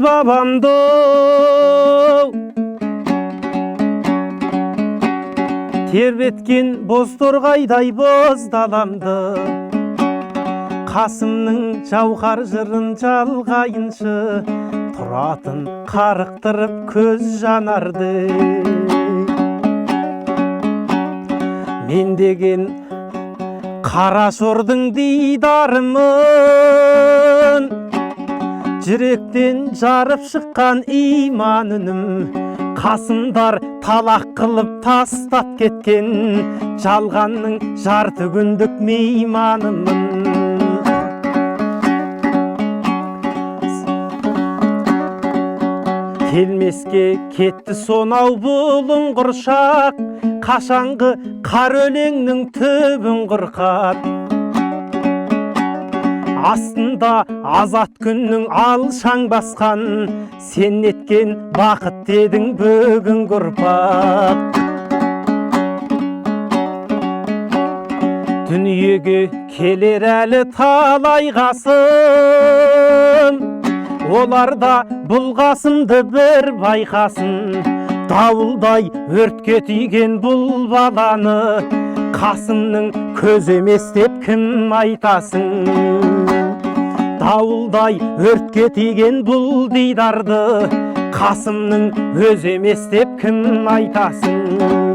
бабамды тербеткен боз торғайдай боз даламды, Қасымның жауһар жырын жалғайыншы, тұратын қарықтырып көз жанарды. Мен деген Қарашордың дидарымын, жүректен жарып шыққан иман үнім, Қасымдар талақ қылып тастап кеткен, жалғанның жарты күндік мейманымын. Келмеске кетті сонау бұлың құршақ, қашанғы қар өлеңнің түбін құрқап. Астында азат күннің алшаң басқан, сен неткен бақыт дедің бүгін ұрпақ. Дүниеге келер әлі талай қасым, оларда бұл қасымды бір байқасын. Дауылдай өртке тиген бұл баланы, Қасымның көз емес деп кім айтасың? Дауылдай өртке тиген бұл дидарды, Қасымның өз емес деп кім айтасың?